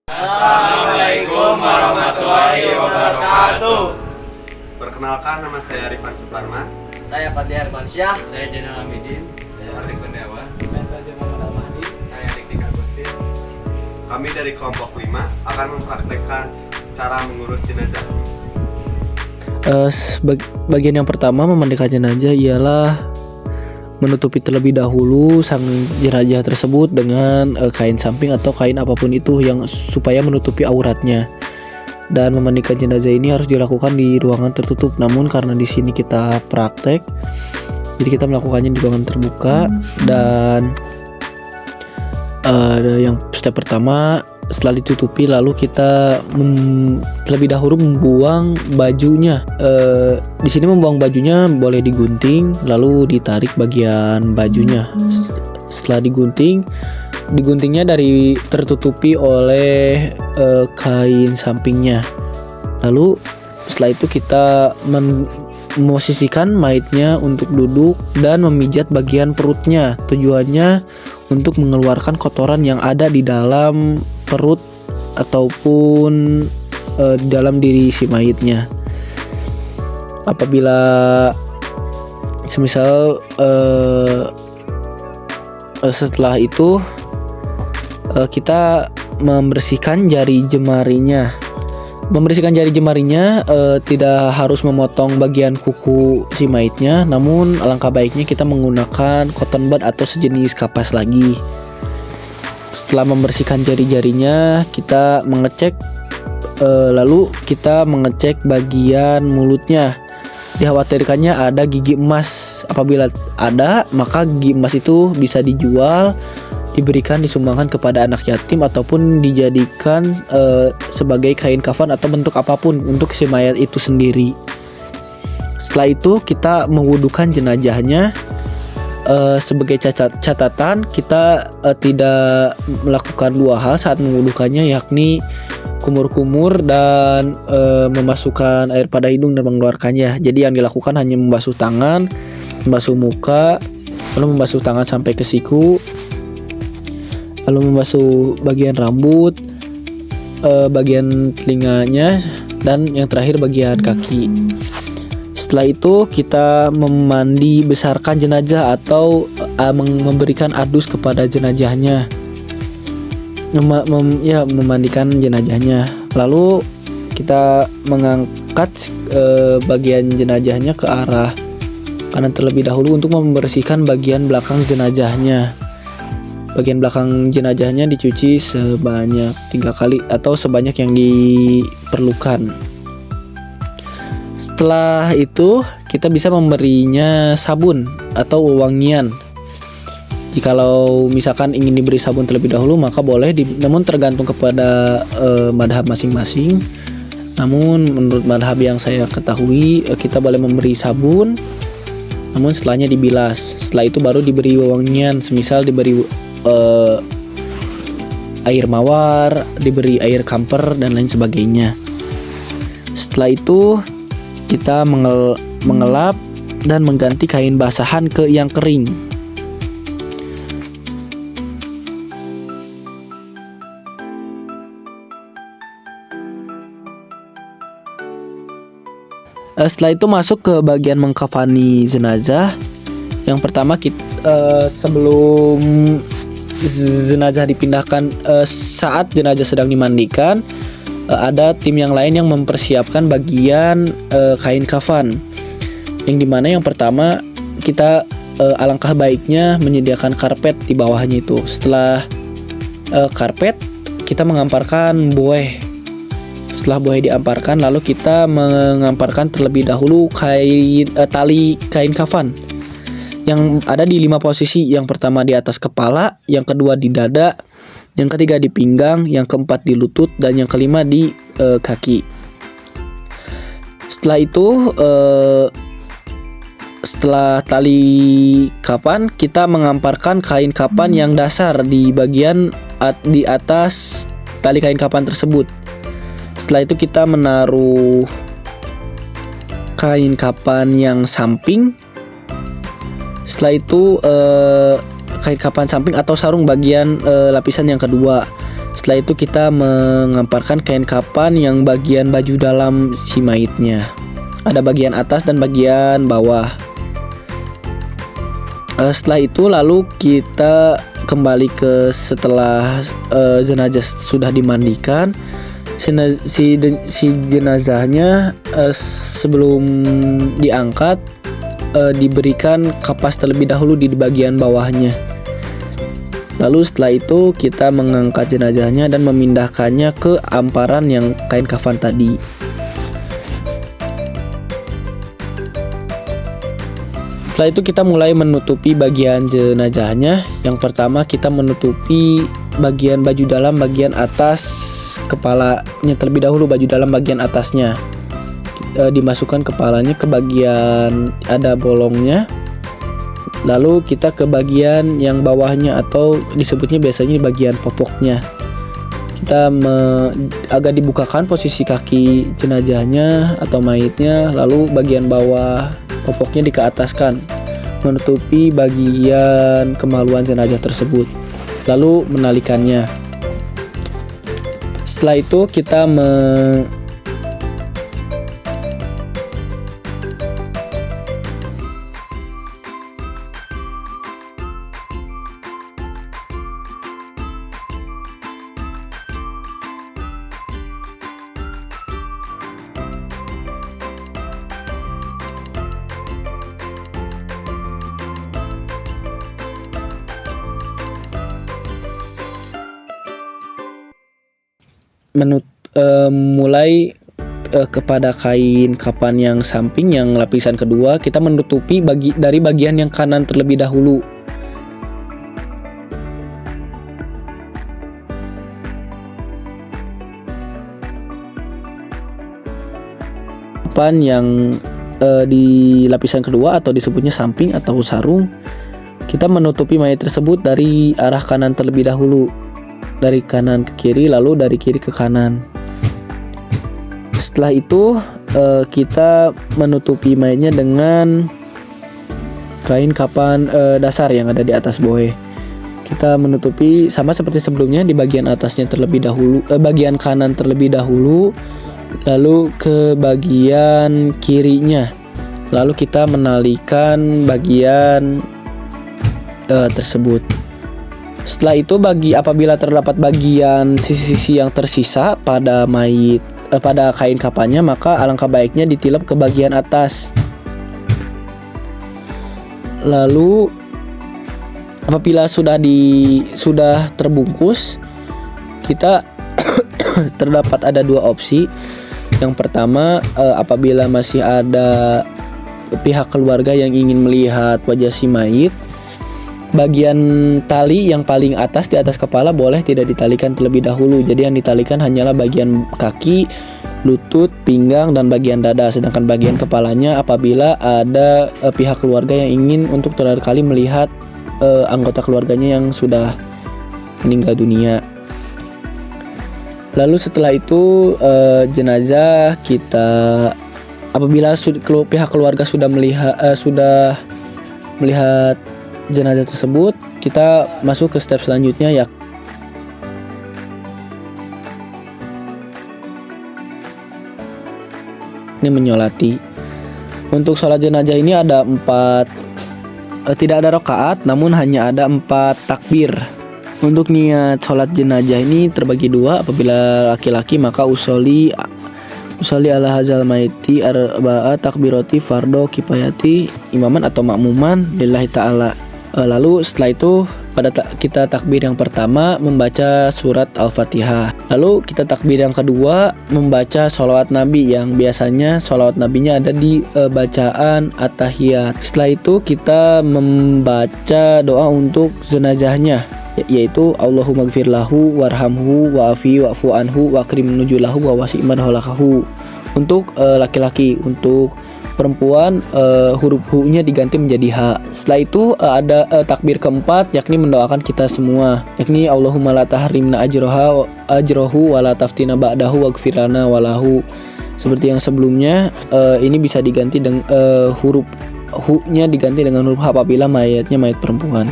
Assalamualaikum warahmatullahi wabarakatuh. Perkenalkan, nama saya Rifan Suparman. Saya Fadli Hermansyah. Saya Jenal Hamidin. Saya Artik Kurniawan. Saya Muhammad Al-Mahdi. Saya Dik Agustin. Kami dari kelompok 5 akan mempraktekkan cara mengurus jenazah. Bagian yang pertama memandikan jenazah ialah menutupi terlebih dahulu sang jenazah tersebut dengan kain samping atau kain apapun itu yang supaya menutupi auratnya. Dan memandikan jenazah ini harus dilakukan di ruangan tertutup. Namun karena di sini kita praktek, jadi kita melakukannya di ruangan terbuka. Dan yang step pertama, setelah ditutupi lalu kita terlebih dahulu membuang bajunya. Di sini membuang bajunya boleh digunting lalu ditarik bagian bajunya. Setelah diguntingnya dari tertutupi oleh kain sampingnya. Lalu setelah itu kita memosisikan mayatnya untuk duduk dan memijat bagian perutnya. Tujuannya untuk mengeluarkan kotoran yang ada di dalam perut ataupun dalam diri si mayitnya. Apabila semisal setelah itu kita membersihkan jari jemarinya. Membersihkan jari jemarinya tidak harus memotong bagian kuku si mayitnya, namun alangkah baiknya kita menggunakan cotton bud atau sejenis kapas lagi. Setelah membersihkan jari-jarinya, kita mengecek lalu kita mengecek bagian mulutnya. Dikhawatirkannya ada gigi emas. Apabila ada, maka gigi emas itu bisa dijual, diberikan, disumbangkan kepada anak yatim ataupun dijadikan sebagai kain kafan atau bentuk apapun untuk si mayat itu sendiri. Setelah itu kita mewudukan jenazahnya. Sebagai catatan, kita tidak melakukan dua hal saat mewudukannya, yakni kumur-kumur dan memasukkan air pada hidung dan mengeluarkannya. Jadi yang dilakukan hanya membasuh tangan, membasuh muka, lalu membasuh tangan sampai ke siku, lalu membasuh bagian rambut, bagian telinganya, dan yang terakhir bagian kaki. Setelah itu kita memandi besarkan jenazah atau memberikan adus kepada jenazahnya, memandikan jenazahnya. Lalu kita mengangkat bagian jenazahnya ke arah kanan terlebih dahulu untuk membersihkan bagian belakang jenazahnya. Bagian belakang jenazahnya dicuci sebanyak 3 kali atau sebanyak yang diperlukan. Setelah itu kita bisa memberinya sabun atau wewangian. Jikalau misalkan ingin diberi sabun terlebih dahulu maka boleh, namun tergantung kepada madhab masing-masing. Namun menurut madhab yang saya ketahui, kita boleh memberi sabun, namun setelahnya dibilas. Setelah itu baru diberi wewangian, semisal diberi air mawar, diberi air kamper dan lain sebagainya. Setelah itu kita mengelap dan mengganti kain basahan ke yang kering. Setelah itu masuk ke bagian mengkafani jenazah. Yang pertama sebelum jenazah dipindahkan, saat jenazah sedang dimandikan, ada tim yang lain yang mempersiapkan bagian kain kafan, yang dimana yang pertama kita alangkah baiknya menyediakan karpet di bawahnya itu. Setelah karpet kita mengamparkan bueh. Setelah bueh diamparkan, lalu kita mengamparkan terlebih dahulu tali kain kafan yang ada di 5 posisi. Yang pertama di atas kepala, yang kedua di dada, yang ketiga di pinggang, yang keempat di lutut, dan yang kelima di kaki. Setelah itu, setelah tali kapan, kita mengamparkan kain kapan yang dasar di bagian di atas tali kain kapan tersebut. Setelah itu kita menaruh kain kapan yang samping. Setelah itu kain kapan samping atau sarung bagian lapisan yang kedua. Setelah itu kita mengemparkan kain kapan yang bagian baju dalam si mayitnya. Ada bagian atas dan bagian bawah. Setelah itu lalu kita kembali ke setelah jenazah sudah dimandikan. Si jenazahnya sebelum diangkat diberikan kapas terlebih dahulu di bagian bawahnya. Lalu setelah itu kita mengangkat jenazahnya dan memindahkannya ke amparan yang kain kafan tadi. Setelah itu kita mulai menutupi bagian jenazahnya. Yang pertama kita menutupi bagian baju dalam bagian atas kepalanya terlebih dahulu, baju dalam bagian atasnya. Dimasukkan kepalanya ke bagian ada bolongnya. Lalu kita ke bagian yang bawahnya atau disebutnya biasanya di bagian popoknya. Kita agak dibukakan posisi kaki jenazahnya atau mayitnya, lalu bagian bawah popoknya dikeataskan, menutupi bagian kemaluan jenazah tersebut. Lalu menalikannya. Setelah itu kita mulai kepada kain kapan yang samping yang lapisan kedua, kita menutupi dari bagian yang kanan terlebih dahulu. Kapan yang di lapisan kedua atau disebutnya samping atau sarung, kita menutupi mayat tersebut dari arah kanan terlebih dahulu. Dari kanan ke kiri, lalu dari kiri ke kanan. Setelah itu kita menutupi mayatnya dengan kain kapan dasar yang ada di atas bohe. Kita menutupi sama seperti sebelumnya di bagian atasnya terlebih dahulu, bagian kanan terlebih dahulu, lalu ke bagian kirinya. Lalu kita menalikan bagian tersebut. Setelah itu apabila terdapat bagian sisi-sisi yang tersisa pada mayit pada kain kapannya, maka alangkah baiknya ditilap ke bagian atas. Lalu apabila sudah terbungkus, kita terdapat ada dua opsi. Yang pertama, apabila masih ada pihak keluarga yang ingin melihat wajah si mayit, bagian tali yang paling atas di atas kepala boleh tidak ditalikan terlebih dahulu. Jadi yang ditalikan hanyalah bagian kaki, lutut, pinggang, dan bagian dada. Sedangkan bagian kepalanya apabila ada pihak keluarga yang ingin untuk terakhir kali melihat anggota keluarganya yang sudah meninggal dunia. Lalu setelah itu jenazah kita apabila pihak keluarga sudah melihat jenazah tersebut, kita masuk ke step selanjutnya, yakni menyolati. Untuk sholat jenazah ini ada 4, tidak ada rakaat, namun hanya ada 4 takbir. Untuk niat sholat jenazah ini terbagi 2. Apabila laki-laki maka usolli ala hazal maiti arba'a takbirati fardo kifayati imaman atau makmuman lillahi ta'ala. Lalu setelah itu kita takbir yang pertama membaca surat Al-Fatihah. Lalu kita takbir yang kedua membaca sholawat Nabi, yang biasanya sholawat Nabinya ada di bacaan At-Tahiyat. Setelah itu kita membaca doa untuk jenazahnya, yaitu Allahumma gfir lahu warhamhu wa'afi wa'fu anhu wa'krim nujulahu wa wasi' madholakahu. Untuk laki-laki. Untuk perempuan huruf hu-nya diganti menjadi ha. Setelah itu ada takbir keempat, yakni mendoakan kita semua, yakni Allahumma la tahrimna ajrohu wa la taftina ba'dahu waghfir lana walahu. Seperti yang sebelumnya, ini bisa diganti dengan huruf hu-nya diganti dengan huruf ha apabila mayatnya mayat perempuan.